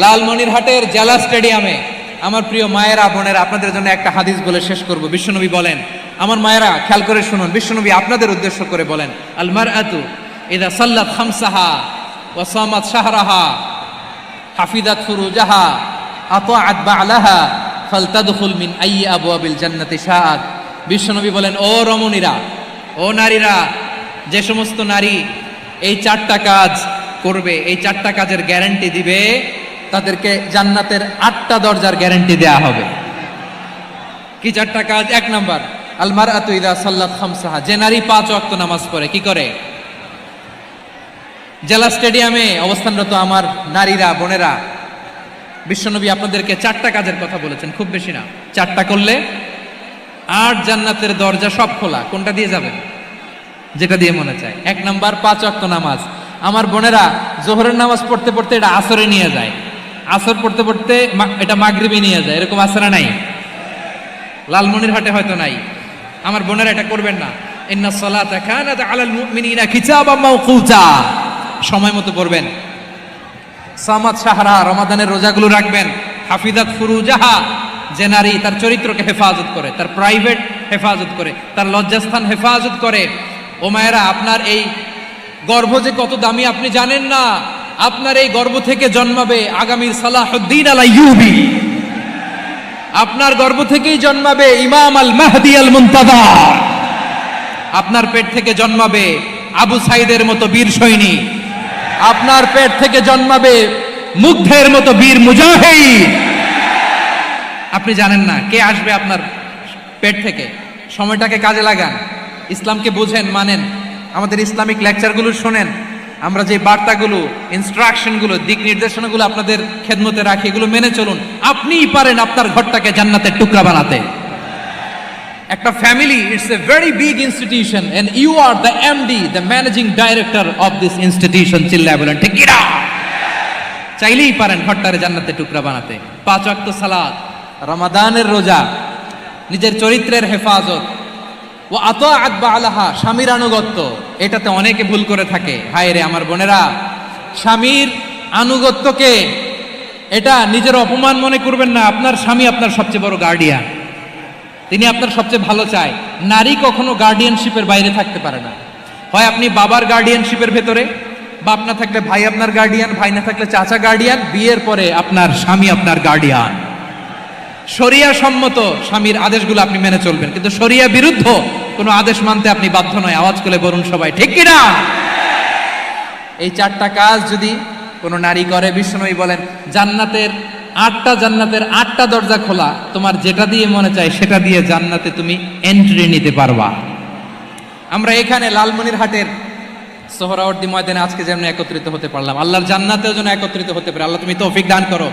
লালমনিরহাটের জেলা স্টেডিয়ামে আমার প্রিয় মায়েরা বোনেরা, আপনাদের জন্য একটা হাদিস বলে শেষ করব। বিশ্বনবী বলেন, আমার মায়েরা খেয়াল করে শুনুন, বিশ্বনবী আপনাদের উদ্দেশ্য করে বলেন, আল মারআতু ইযা সাল্লাত খামসাহা ওয়া সামাত শাহরাহা হাফিজাত ফুরুজাহা আতাআত বা'লাহা ফালতাদখুল মিন আইয়ি আবওয়াবিল জান্নাতি শাআত। বিশ্বনবী বলেন, ও রমণীরা, ও নারীরা, যে সমস্ত নারী এই চারটা কাজ করবে, এই চারটা কাজের গ্যারান্টি দিবে, তাদেরকে জান্নাতের 8টা দরজার গ্যারান্টি দেয়া হবে। কি চারটা কাজ? 1 নাম্বার, আল মারআতু ইযা সাল্লাত খামসাহা, যে নারী 5 ওয়াক্ত নামাজ পড়ে। কি করে? জেলা স্টেডিয়ামে অবস্থানরত আমার নারীরা বোনেরা, বিশ্বনবী আপনাদেরকে 4টা কাজের কথা বলেছেন, খুব বেশি না। 4টা করলে 8 জান্নাতের দরজা সব খোলা। কোনটা দিয়ে যাবেন? যেটা দিয়ে মনে চায়। 1 নাম্বার 5 ওয়াক্ত নামাজ। আমার বোনেরা জোহরের নামাজ পড়তে পড়তে এটা আসরে নিয়ে যায়, আসর পড়তে পড়তে এটা মাগরিবে নিয়ে যায়। এরকম আসরা নাই? লালমনিরহাটে হয়তো নাই। আমার বোনেরা এটা করবেন না। ইন্নাস সালাতা কানাত আলাল মুমিনিনা কিতাবাম মাওকুতা, সময় মতো পড়বেন। সামাত শাহরা, রমাদানের রোজাগুলো রাখবেন। হাফিজাত ফুরুজাহা, যে নারী তার চরিত্রকে হেফাজত করে, তার প্রাইভেট হেফাজত করে, তার লজ্জাস্থান হেফাজত করে। ও মায়েরা, আপনার এই গর্ভ যে কত দামি আপনি জানেন না। আপনার এই গর্ভ থেকে জন্মাবে আগামীর সালাহুদ্দিন আল আইয়ুবী। আপনার গর্ভ থেকেই জন্মাবে ইমাম আল মাহদি আল মুনতাযা। আপনার পেট থেকে জন্মাবে আবু সাইদের মতো বীর সৈনিক। আপনার পেট থেকে জন্মাবে মুগ্ধের মতো বীর মুজাহিদ। আপনি জানেন না কে আসবে আপনার পেট থেকে। সময়টাকে কাজে লাগান, ইসলামকে বুঝেন, মানেন, আমাদের ইসলামিক লেকচারগুলো শোনেন। আমরা যে বার্তাগুলো, ইনস্ট্রাকশনগুলো, দিক নির্দেশনাগুলো আপনাদের খেদমতে রাখি, এগুলো মেনে চলুন। আপনিই পারেন আপনার ঘরটাকে জান্নাতের টুকরা বানাতে। একটা family, it's a very big institution and you are the MD, the managing director of this institution. চিল্লায় বলেন ঠিক কিনা? চাইলেই পারেন ঘরটারে জান্নাতের টুকরা বানাতে। 5 ওয়াক্ত সালাত, রমাদানের রোজা, নিজের চরিত্রের হেফাজত, ও আতাআত বা'লাহা, স্বামীর আনুগত্য। এটাতে অনেকে ভুল করে থাকে। হায় রে আমার বোনেরা, স্বামীর আনুগত্যকে এটা নিজের অপমান মনে করবেন না। আপনার স্বামী আপনার সবচেয়ে বড় গার্ডিয়ান, তিনি আপনার সবচেয়ে ভালো চায়। নারী কখনো গার্ডিয়ানশিপের বাইরে থাকতে পারে না। হয় আপনি বাবার গার্ডিয়ানশিপের ভেতরে, বাপ না থাকলে ভাই আপনার গার্ডিয়ান, ভাই না থাকলে চাচা গার্ডিয়ান, বিয়ের পরে আপনার স্বামী আপনার গার্ডিয়ান। শরিয়া সম্মত স্বামীর আদেশগুলো আপনি মেনে চলবেন, কিন্তু শরিয়া বিরুদ্ধ কোনো আদেশ মানতে আপনি বাধ্য নয়। আওয়াজ করে বলুন সবাই ঠিক কিনা? এই 4টা কাজ যদি কোনো নারী করে, বিশ্বনবী বলেন জান্নাতের 8টা দরজা খোলা। তোমার যেটা দিয়ে মনে চায় সেটা দিয়ে জান্নাতে তুমি এন্ট্রি নিতে পারবা। আমরা এখানে লালমনিরহাটের সোহরাওয়ার্দী ময়দানে আজকে যেমন একত্রিত হতে পারলাম, আল্লাহর জান্নাতেও যেন একত্রিত হতে পারে। আল্লাহ তুমি তৌফিক দান করো।